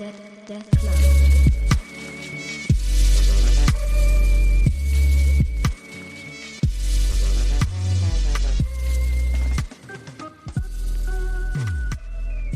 Hey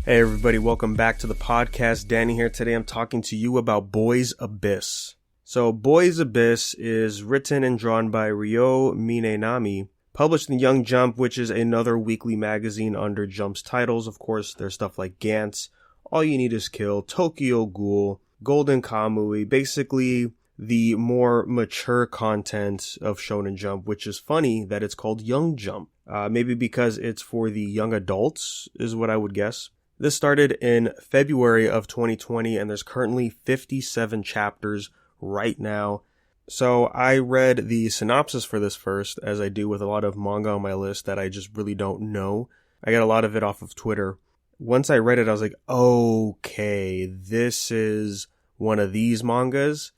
everybody, welcome back to the podcast. Danny here. Today I'm talking to you about Boys Abyss. So Boys Abyss is written and drawn by Ryo Minenami, published in Young Jump, which is another weekly magazine under Jump's titles. Of course, there's stuff like Gantz, All You Need Is Kill, Tokyo Ghoul, Golden Kamui, basically the more mature content of Shonen Jump, which is funny that it's called Young Jump. Maybe because it's for the young adults is what I would guess. This started in February of 2020, and there's currently 57 chapters right now. So I read the synopsis for this first, as I do with a lot of manga on my list that I just really don't know. I got a lot of it off of Twitter. Once I read it, I was like, okay, this is one of these mangas.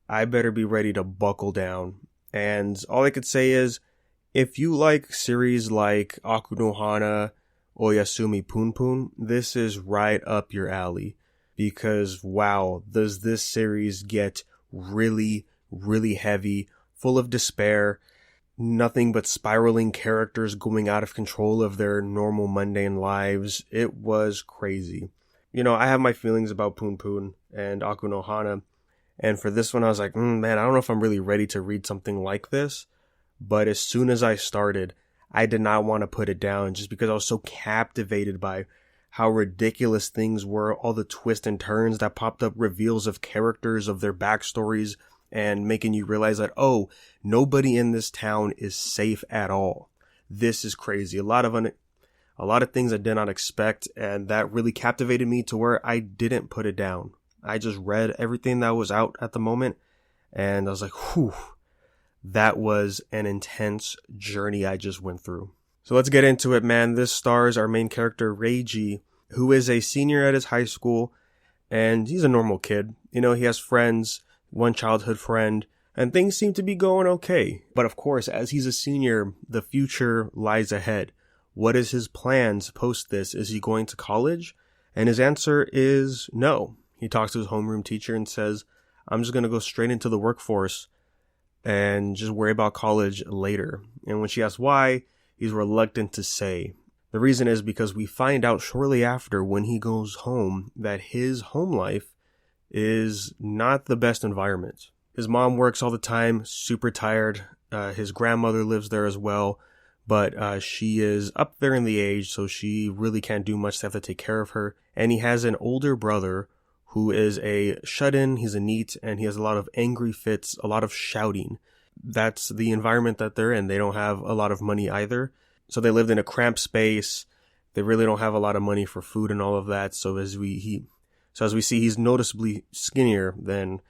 I better be ready to buckle down. And all I could say is, if you like series like Aku no Hana, Oyasumi Punpun, this is right up your alley, because wow, does this series get really, really heavy, full of despair, nothing but spiraling characters going out of control of their normal mundane lives. It was crazy. You know, I have my feelings about Punpun and Aku no Hana, and for this one I was like, man, I don't know if I'm really ready to read something like this, but as soon as I started, I did not want to put it down just because I was so captivated by how ridiculous things were, all the twists and turns that popped up, reveals of characters, of their backstories, and making you realize that, oh, nobody in this town is safe at all. This is crazy. A lot of things I did not expect, and that really captivated me to where I didn't put it down. I just read everything that was out at the moment, and I was like, whew. That was an intense journey I just went through. So let's get into it, man. This stars our main character, Reiji, who is a senior at his high school, and he's a normal kid. You know, he has friends, one childhood friend, and things seem to be going okay. But of course, as he's a senior, the future lies ahead. What is his plans post this? Is he going to college? And his answer is no. He talks to his homeroom teacher and says, I'm just going to go straight into the workforce and just worry about college later. And when she asks why, he's reluctant to say. The reason is because we find out shortly after, when he goes home, that his home life is not the best environment. His mom works all the time, super tired. His grandmother lives there as well, but she is up there in the age, so she really can't do much to have to take care of her. And he has an older brother who is a shut-in, he's a NEET, and he has a lot of angry fits, a lot of shouting. That's the environment that they're in. They don't have a lot of money either. So they lived in a cramped space. They really don't have a lot of money for food and all of that. So as we see, he's noticeably skinnier than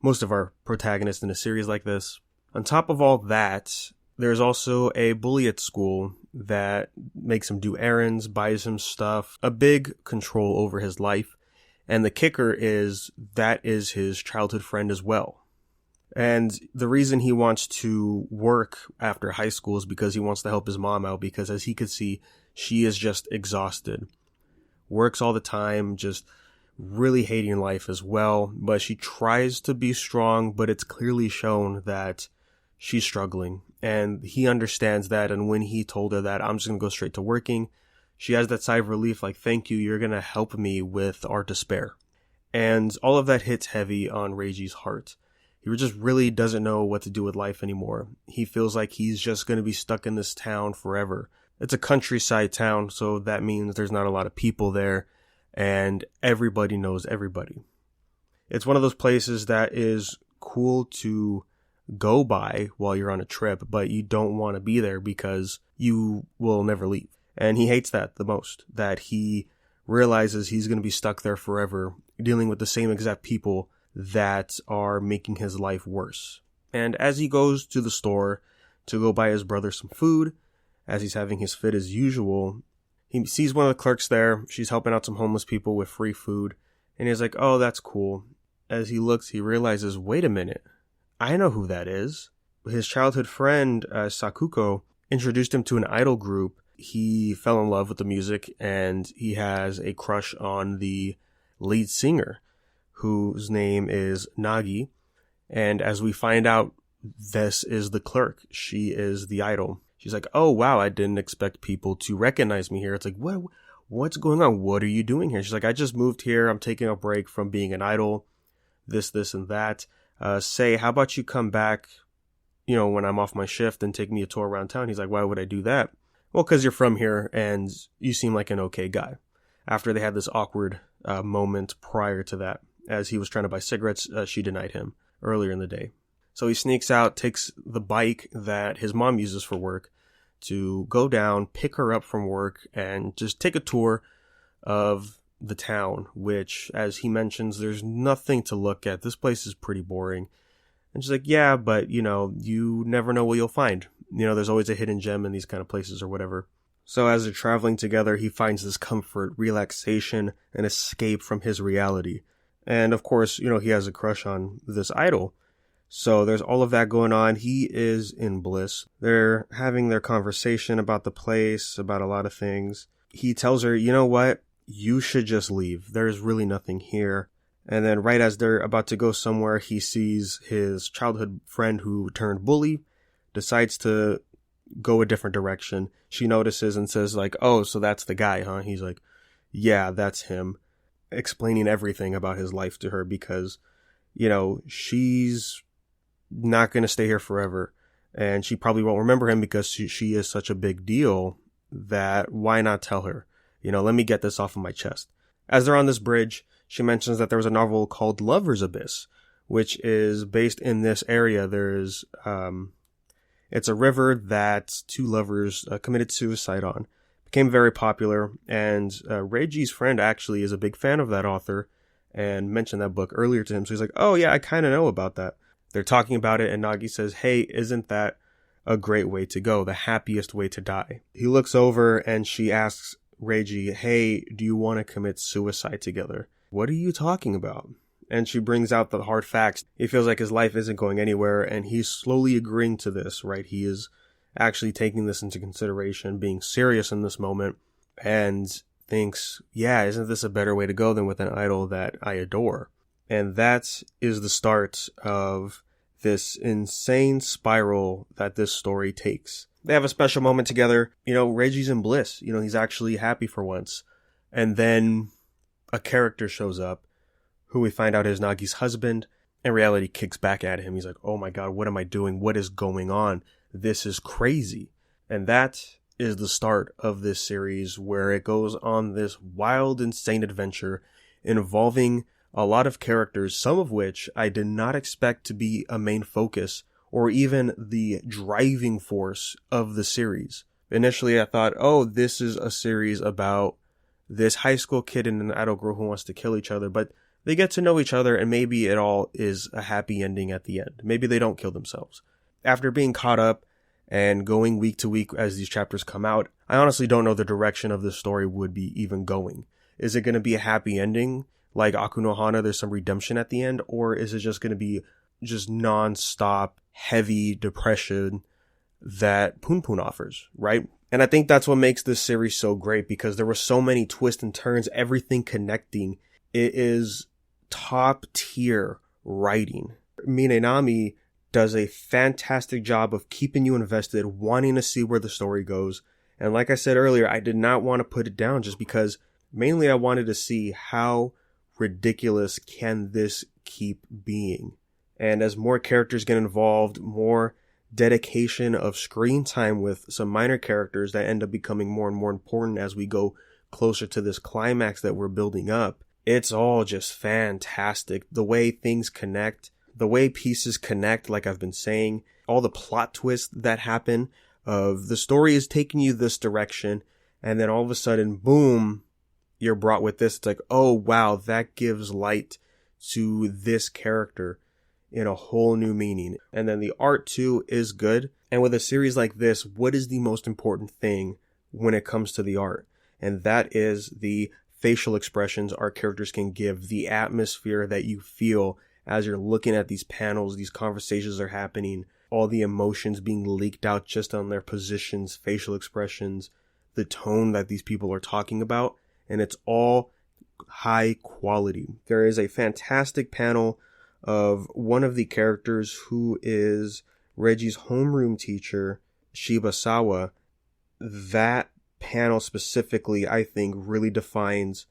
most of our protagonists in a series like this. On top of all that, there's also a bully at school that makes him do errands, buys him stuff, a big control over his life. And the kicker is that is his childhood friend as well. And the reason he wants to work after high school is because he wants to help his mom out, because as he could see, she is just exhausted. Works all the time, just really hating life as well. But she tries to be strong, but it's clearly shown that she's struggling. And he understands that. And when he told her that, I'm just going to go straight to working, she has that sigh of relief, like, thank you, you're going to help me with our despair. And all of that hits heavy on Reiji's heart. He just really doesn't know what to do with life anymore. He feels like he's just going to be stuck in this town forever. It's a countryside town, so that means there's not a lot of people there, and everybody knows everybody. It's one of those places that is cool to go by while you're on a trip, but you don't want to be there because you will never leave. And he hates that the most, that he realizes he's going to be stuck there forever, dealing with the same exact people that are making his life worse. And as he goes to the store to go buy his brother some food, as he's having his fit as usual, he sees one of the clerks there. She's helping out some homeless people with free food. And he's like, oh, that's cool. As he looks, he realizes, wait a minute, I know who that is. His childhood friend, Sakuko, introduced him to an idol group. He fell in love with the music, and he has a crush on the lead singer. whose name is Nagi. And as we find out, this is the clerk. She is the idol. She's like, oh, wow, I didn't expect people to recognize me here. It's like, what's going on? What are you doing here? She's like, I just moved here. I'm taking a break from being an idol. This, and that. How about you come back, when I'm off my shift and take me a tour around town? He's like, why would I do that? Well, because you're from here and you seem like an okay guy. After they had this awkward moment prior to that, as he was trying to buy cigarettes, she denied him earlier in the day. So he sneaks out, takes the bike that his mom uses for work to go down, pick her up from work, and just take a tour of the town, which, as he mentions, there's nothing to look at. This place is pretty boring. And she's like, yeah, but, you never know what you'll find. There's always a hidden gem in these kind of places or whatever. So as they're traveling together, he finds this comfort, relaxation, and escape from his reality. And of course, he has a crush on this idol. So there's all of that going on. He is in bliss. They're having their conversation about the place, about a lot of things. He tells her, you know what? You should just leave. There's really nothing here. And then right as they're about to go somewhere, he sees his childhood friend who turned bully, decides to go a different direction. She notices and says like, oh, so that's the guy, huh? He's like, yeah, that's him. Explaining everything about his life to her because, she's not going to stay here forever. And she probably won't remember him because she is such a big deal that why not tell her? Let me get this off of my chest. As they're on this bridge, she mentions that there was a novel called Lover's Abyss, which is based in this area. There's, it's a river that two lovers committed suicide on. Became very popular, and Reiji's friend actually is a big fan of that author and mentioned that book earlier to him. So he's like, oh yeah, I kind of know about that. They're talking about it, and Nagi says, hey, isn't that a great way to go? The happiest way to die. He looks over and she asks Reiji, hey, do you want to commit suicide together? What are you talking about? And she brings out the hard facts. He feels like his life isn't going anywhere, and he's slowly agreeing to this, right? He is actually taking this into consideration, being serious in this moment, and thinks, yeah, isn't this a better way to go than with an idol that I adore? And that is the start of this insane spiral that this story takes. They have a special moment together. Reiji's in bliss. He's actually happy for once. And then a character shows up who we find out is Nagi's husband, and reality kicks back at him. He's like, oh my God, what am I doing? What is going on? This is crazy. And that is the start of this series, where it goes on this wild, insane adventure involving a lot of characters, some of which I did not expect to be a main focus or even the driving force of the series. Initially, I thought, oh, this is a series about this high school kid and an adult girl who wants to kill each other, but they get to know each other, and maybe it all is a happy ending at the end. Maybe they don't kill themselves. After being caught up and going week to week as these chapters come out, I honestly don't know the direction of this story would be even going. Is it going to be a happy ending? Like Akunohana, there's some redemption at the end? Or is it just going to be just non-stop, heavy depression that Poon offers, right? And I think that's what makes this series so great, because there were so many twists and turns, everything connecting. It is top tier writing. Minenami does a fantastic job of keeping you invested, wanting to see where the story goes. And like I said earlier, I did not want to put it down just because mainly I wanted to see how ridiculous can this keep being. And as more characters get involved, more dedication of screen time with some minor characters that end up becoming more and more important as we go closer to this climax that we're building up. It's all just fantastic. The way things connect, the way pieces connect, like I've been saying, all the plot twists that happen of the story is taking you this direction, and then all of a sudden, boom, you're brought with this. It's like, oh wow, that gives light to this character in a whole new meaning. And then the art too is good. And with a series like this, what is the most important thing when it comes to the art? And that is the facial expressions our characters can give, the atmosphere that you feel as you're looking at these panels, these conversations are happening, all the emotions being leaked out just on their positions, facial expressions, the tone that these people are talking about. And it's all high quality. There is a fantastic panel of one of the characters who is Reggie's homeroom teacher, Shibasawa. That panel specifically, I think, really defines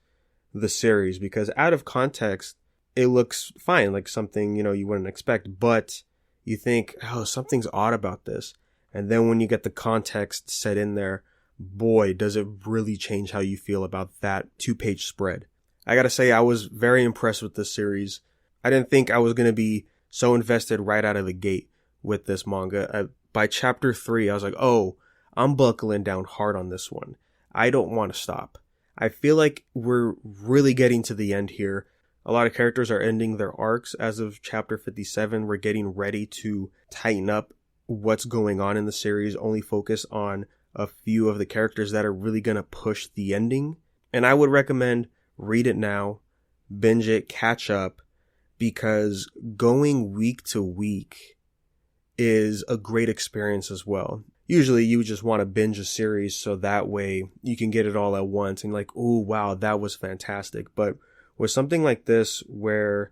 the series, because out of context, it looks fine, like something, you wouldn't expect, but you think, oh, something's odd about this. And then when you get the context set in there, boy, does it really change how you feel about that 2-page spread. I gotta say, I was very impressed with this series. I didn't think I was gonna be so invested right out of the gate with this manga. By chapter 3, I was like, oh, I'm buckling down hard on this one. I don't want to stop. I feel like we're really getting to the end here. A lot of characters are ending their arcs as of chapter 57. We're getting ready to tighten up what's going on in the series, only focus on a few of the characters that are really going to push the ending. And I would recommend read it now, binge it, catch up, because going week to week is a great experience as well. Usually you just want to binge a series so that way you can get it all at once and like, oh, wow, that was fantastic. But with something like this where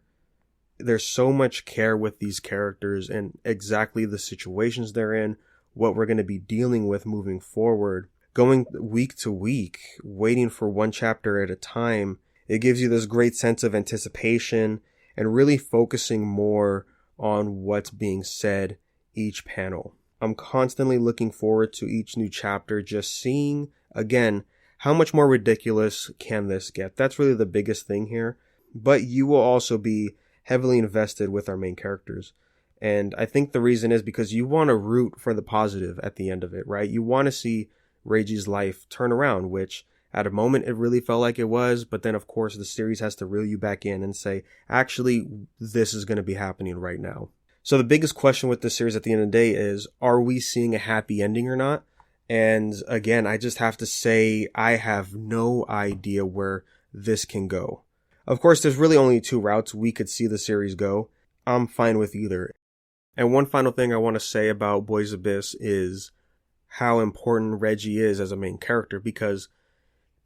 there's so much care with these characters and exactly the situations they're in, what we're going to be dealing with moving forward, going week to week, waiting for one chapter at a time, it gives you this great sense of anticipation and really focusing more on what's being said each panel. I'm constantly looking forward to each new chapter, just seeing, again, how much more ridiculous can this get? That's really the biggest thing here. But you will also be heavily invested with our main characters. And I think the reason is because you want to root for the positive at the end of it, right? You want to see Reiji's life turn around, which at a moment it really felt like it was. But then, of course, the series has to reel you back in and say, actually, this is going to be happening right now. So the biggest question with this series at the end of the day is, are we seeing a happy ending or not? And again, I just have to say, I have no idea where this can go. Of course, there's really only 2 routes we could see the series go. I'm fine with either. And one final thing I want to say about Boys Abyss is how important Reggie is as a main character, because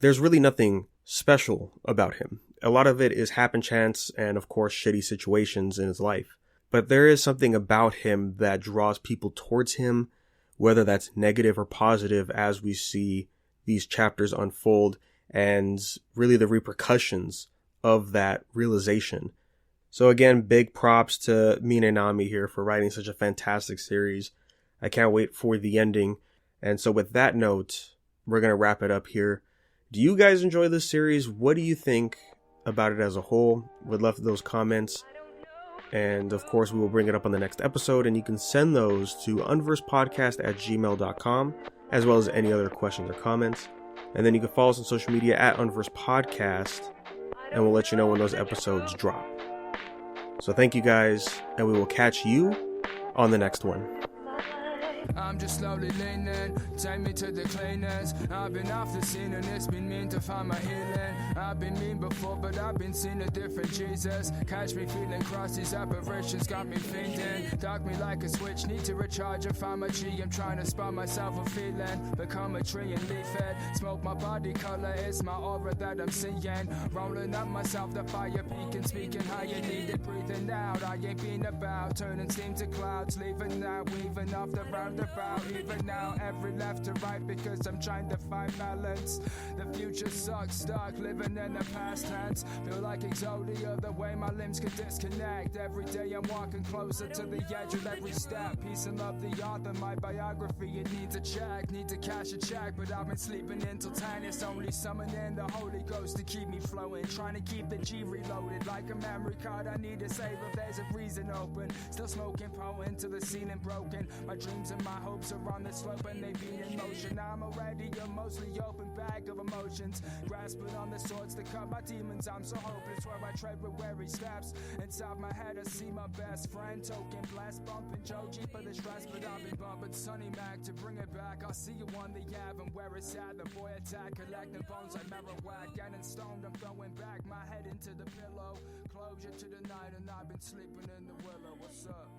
there's really nothing special about him. A lot of it is happen chance and, of course, shitty situations in his life. But there is something about him that draws people towards him, whether that's negative or positive, as we see these chapters unfold and really the repercussions of that realization. So again, big props to Mine Nami here for writing such a fantastic series. I can't wait for the ending. And so with that note, we're going to wrap it up here. Do you guys enjoy this series? What do you think about it as a whole? Would love those comments. And of course, we will bring it up on the next episode, and you can send those to unversepodcast@gmail.com, as well as any other questions or comments. And then you can follow us on social media at unversepodcast, and we'll let you know when those episodes drop. So thank you guys, and we will catch you on the next one. I'm just slowly leaning, take me to the cleaners. I've been off the scene and it's been mean to find my healing. I've been mean before, but I've been seeing a different Jesus. Catch me feeling cross, these apparitions got me fainting. Dark me like a switch, need to recharge and find my G. I'm trying to spot myself a feeling, become a tree and leaf it. Smoke my body color, it's my aura that I'm seeing. Rolling up myself, the fire peaking, speaking how you need it. Breathing out, I ain't been about, turning steam to clouds. Leaving out, weaving off the roundabout. Even now, every left to right, because I'm trying to find balance. The future sucks, stuck, living in the past tense. Feel like Exodia, the way my limbs can disconnect. Every day I'm walking closer to the edge with every step. Peace and love, the author, my biography, it needs a check. Need to cash a check, but I've been sleeping until 10. It's only summoning the Holy Ghost to keep me flowing. Trying to keep the G reloaded like a memory card. I need to save if there's a reason open. Still smoking, potent to the ceiling broken. My dreams and my hopes are on the slope and they be in motion. I'm already a mostly open bag of emotions, grasping on the swords to cut my demons. I'm so hopeless where I tread with weary steps. Inside my head I see my best friend, token blast, bumping Joji for the stress, but I've been bumping Sonny Mac to bring it back. I'll see you on the Ave and where it's at. The boy attack, collecting bones like Marowak, getting stoned. I'm throwing back my head into the pillow. Closure to the night and I've been sleeping in the willow. What's up?